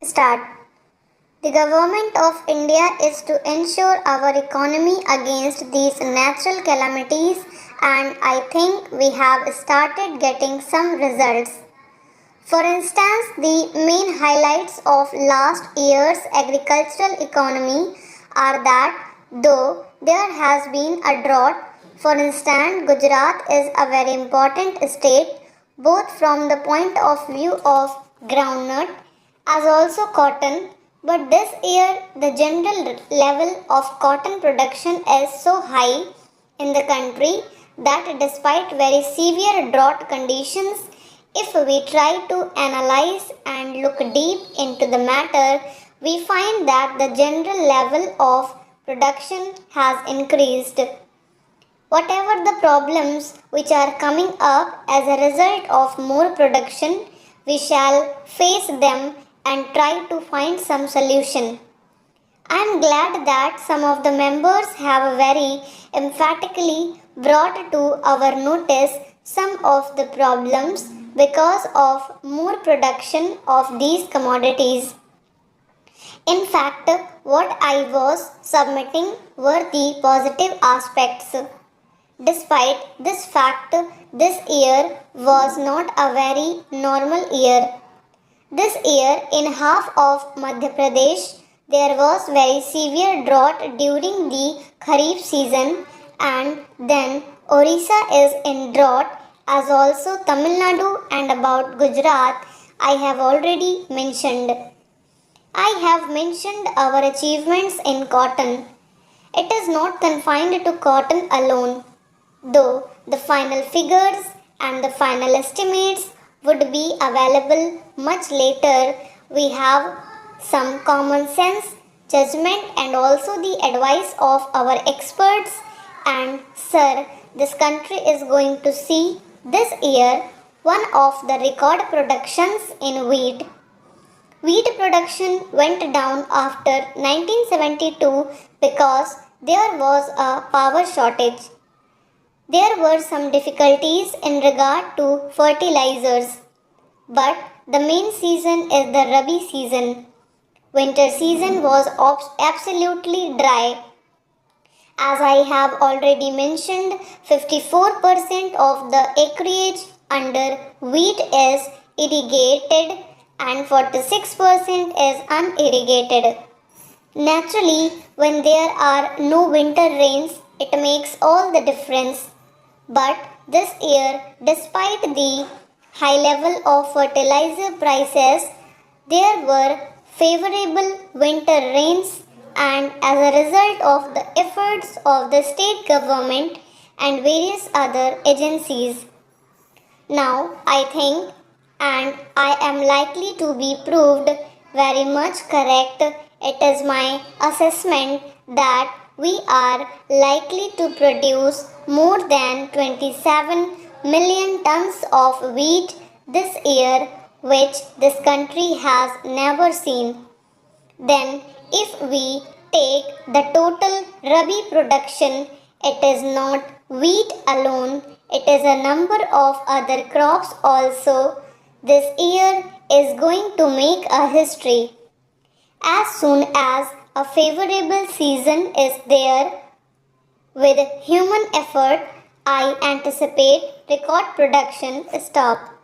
Start. The government of India is to ensure our economy against these natural calamities, and I think we have started getting some results. For instance, the main highlights of last year's agricultural economy are that though there has been a drought, for instance, Gujarat is a very important state both from the point of view of groundnut as also cotton, but this year the general level of cotton production is so high in the country that despite very severe drought conditions, if we try to analyze and look deep into the matter, we find that the general level of production has increased. Whatever the problems which are coming up as a result of more production, we shall face them and try to find some solution. I am glad that some of the members have very emphatically brought to our notice some of the problems because of more production of these commodities. In fact, what I was submitting were the positive aspects. Despite this fact, this year was not a very normal year. This year, in half of Madhya Pradesh, there was very severe drought during the Kharif season, and then Orissa is in drought, as also Tamil Nadu and about Gujarat I have already mentioned. I have mentioned our achievements in cotton. It is not confined to cotton alone, though the final figures and the final estimates would be available much later. We have some common sense, judgment, and also the advice of our experts. And, sir, this country is going to see this year one of the record productions in wheat. Wheat production went down after 1972 because there was a power shortage. There were some difficulties in regard to fertilizers, but the main season is the Rabi season. Winter season was absolutely dry. As I have already mentioned, 54% of the acreage under wheat is irrigated and 46% is unirrigated. Naturally, when there are no winter rains, it makes all the difference. But this year, despite the high level of fertilizer prices, there were favorable winter rains, and as a result of the efforts of the state government and various other agencies. Now, I think and I am likely to be proved very much correct. It is my assessment that we are likely to produce more than 27 million tons of wheat this year, which this country has never seen. Then, if we take the total Rabi production, it is not wheat alone, it is a number of other crops also. This year is going to make a history. As soon as a favorable season is there, with human effort, I anticipate record production stop.